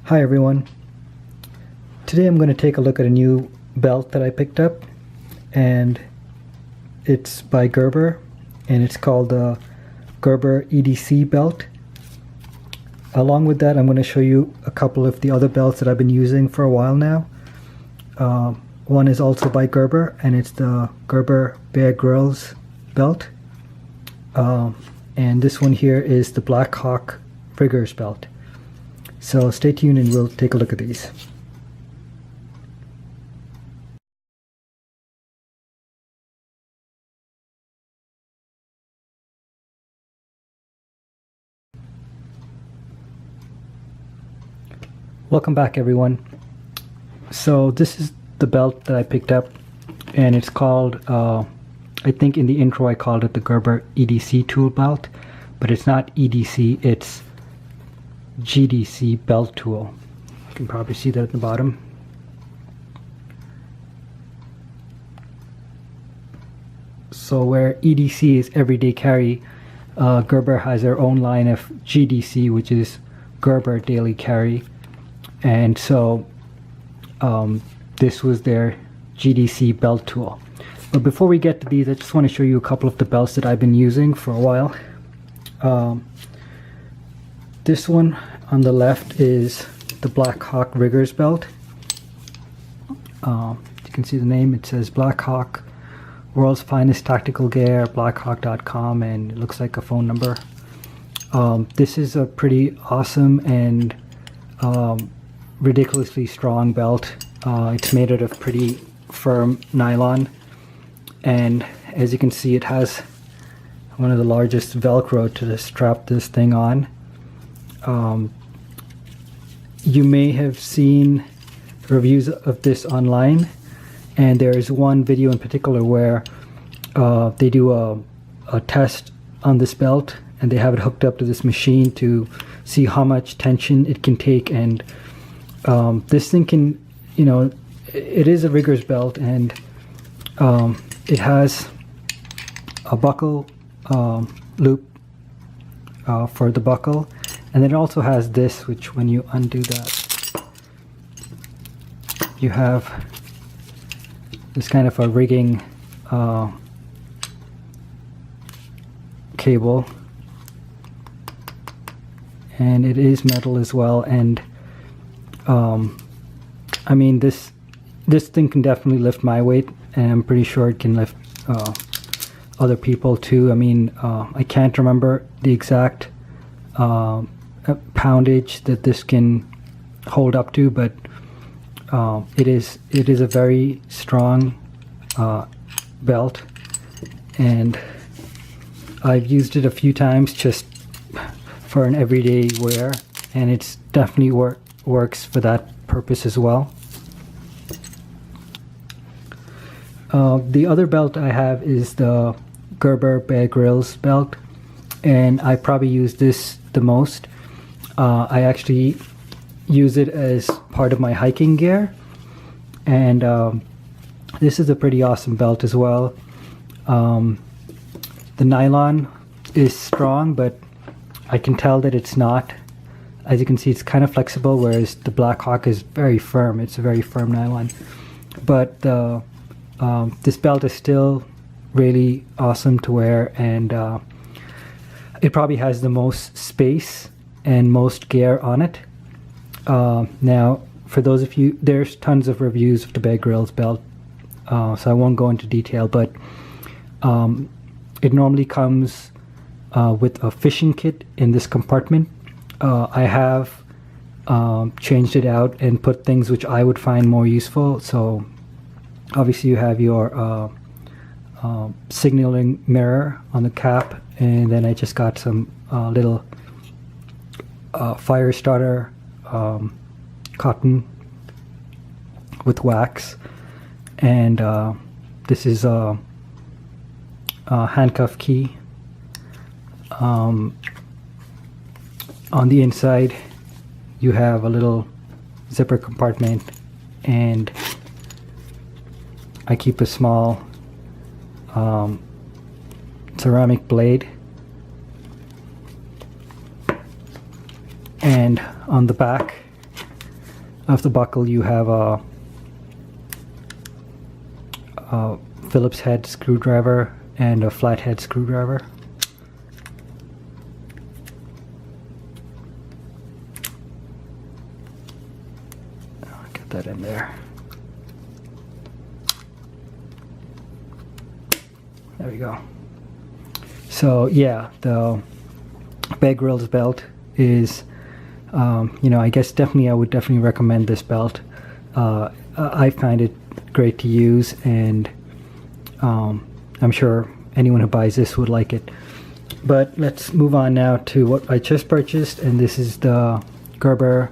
Hi everyone. Today I'm going to take a look at a new belt that I picked up, and it's by Gerber, and it's called the Gerber EDC belt. Along with that, I'm going to show you a couple of the other belts that I've been using for a while now. One is also by Gerber, and it's the Gerber Bear Grylls belt. And this one here is the Blackhawk Rigger's belt. So stay tuned and we'll take a look at these. Welcome back everyone. So this is the belt that I picked up, and it's called, I think in the intro I called it the Gerber EDC tool belt, but it's not EDC, it's GDC belt tool. You can probably see that at the bottom. So where EDC is everyday carry, Gerber has their own line of GDC, which is Gerber daily carry, and so this was their GDC belt tool. But before we get to these, I just want to show you a couple of the belts that I've been using for a while. This one on the left is the Blackhawk Rigger's belt. You can see the name, it says Blackhawk, world's finest tactical gear, blackhawk.com, and it looks like a phone number. This is a pretty awesome and ridiculously strong belt. It's made out of pretty firm nylon, and as you can see, it has one of the largest Velcro to strap this thing on. You may have seen reviews of this online, and there's one video in particular where they do a test on this belt, and they have it hooked up to this machine to see how much tension it can take. And this thing can, you know, it is a Rigger's belt, and it has a buckle loop for the buckle, and then it also has this, which when you undo that, you have this kind of a rigging cable, and it is metal as well. And I mean, this thing can definitely lift my weight, and I'm pretty sure it can lift other people too. I mean, I can't remember the exact poundage that this can hold up to, but it is a very strong belt, and I've used it a few times just for an everyday wear, and it's definitely works for that purpose as well. The other belt I have is the Gerber Bear Grylls belt, and I probably use this the most. I actually use it as part of my hiking gear, and this is a pretty awesome belt as well. The nylon is strong, but I can tell that it's not. As you can see, it's kind of flexible, whereas the Blackhawk is very firm. It's a very firm nylon. But this belt is still really awesome to wear, and it probably has the most space and most gear on it. Now, for those of you, there's tons of reviews of the Bear Grylls belt, so I won't go into detail, but it normally comes with a fishing kit in this compartment. I have changed it out and put things which I would find more useful. So obviously you have your signaling mirror on the cap, and then I just got some little fire starter cotton with wax, and this is a handcuff key. On the inside you have a little zipper compartment, and I keep a small ceramic blade, and on the back of the buckle you have a Phillips head screwdriver and a flathead screwdriver. I'll get that in there. There we go. So yeah, the Bear Grylls belt is, you know, I guess I would definitely recommend this belt. I find it great to use, and I'm sure anyone who buys this would like it. But let's move on now to what I just purchased, and this is the Gerber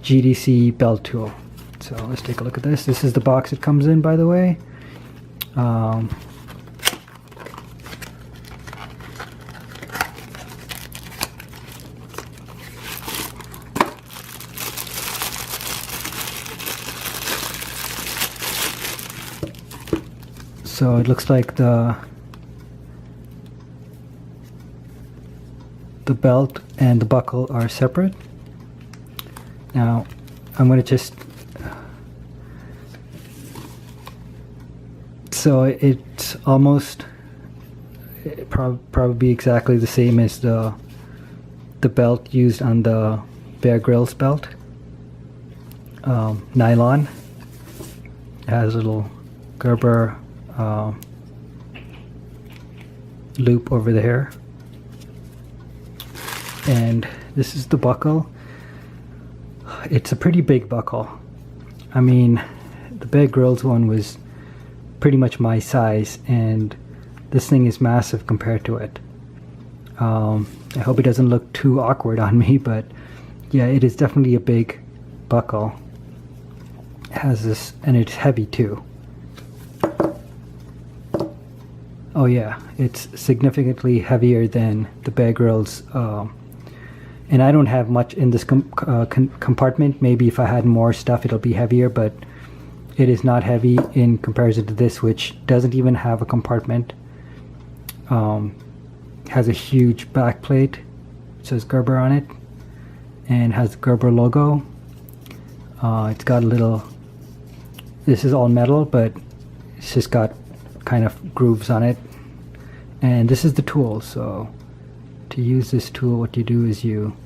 GDC belt tool. So let's take a look at this. This is the box it comes in, by the way. So it looks like the belt and the buckle are separate. Now I'm going to just, so it's almost probably exactly the same as the belt used on the Bear Grylls belt. Nylon. It has a little Gerber loop over there, and this is the buckle. It's a pretty big buckle. I mean, the Bear Grylls one was pretty much my size, and this thing is massive compared to it. I hope it doesn't look too awkward on me, but yeah, it is definitely a big buckle. It has this, and it's heavy too. Oh yeah, it's significantly heavier than the Bear Grylls, and I don't have much in this compartment. Maybe if I had more stuff it'll be heavier, but it is not heavy in comparison to this, which doesn't even have a compartment. Has a huge back plate, it says Gerber on it, and has the Gerber logo. It's got a little, this is all metal, but it's just got kind of grooves on it. And this is the tool. So to use this tool, what you do is you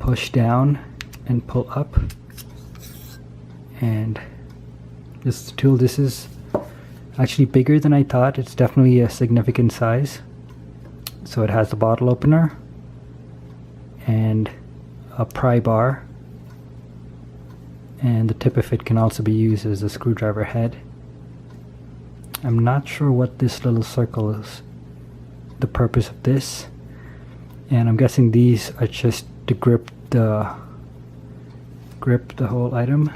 push down and pull up, and this is the tool. This is actually bigger than I thought. It's definitely a significant size. So it has the bottle opener and a pry bar, and the tip of it can also be used as a screwdriver head. I'm not sure what this little circle is, the purpose of this, and I'm guessing these are just to grip the whole item.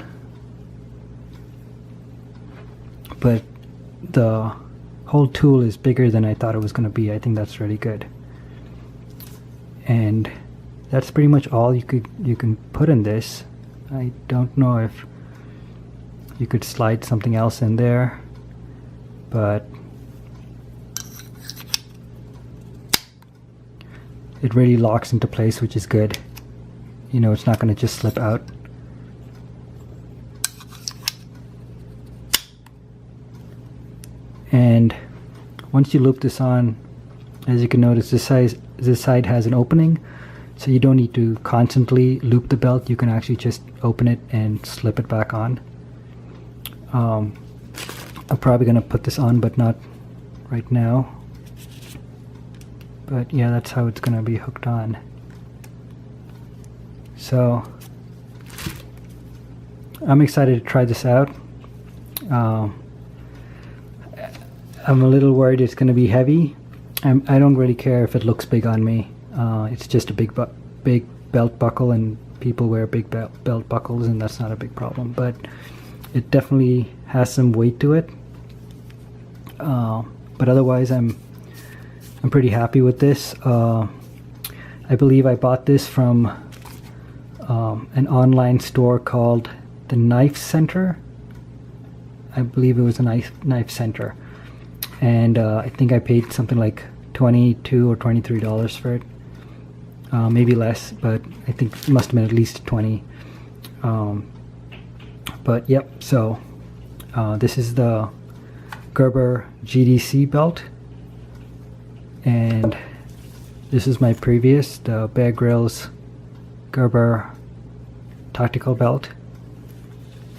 But the whole tool is bigger than I thought it was going to be. I think that's really good. And that's pretty much all you can put in this. I don't know if you could slide something else in there, but it really locks into place, which is good. You know, it's not going to just slip out. And once you loop this on, as you can notice, this side has an opening, so you don't need to constantly loop the belt. You can actually just open it and slip it back on. I'm probably going to put this on, but not right now. But yeah, that's how it's going to be hooked on. So I'm excited to try this out. I'm a little worried it's going to be heavy. I don't really care if it looks big on me. It's just a big belt buckle, and people wear big belt buckles, and that's not a big problem. But it definitely has some weight to it. But otherwise, I'm pretty happy with this. I believe I bought this from an online store called the Knife Center. I believe it was a knife center, and I think I paid something like $22 or $23 for it. Maybe less, but I think it must have been at least $20. But yep, so this is the Gerber GDC belt, and this is my previous, the Bear Grylls Gerber Tactical Belt,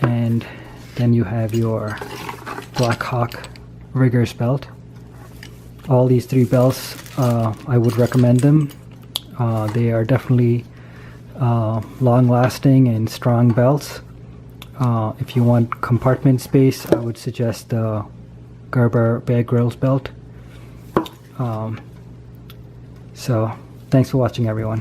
and then you have your Blackhawk Rigger's belt. All these three belts, I would recommend them. They are definitely long-lasting and strong belts. If you want compartment space, I would suggest the Gerber Bear Grylls belt. So, thanks for watching, everyone.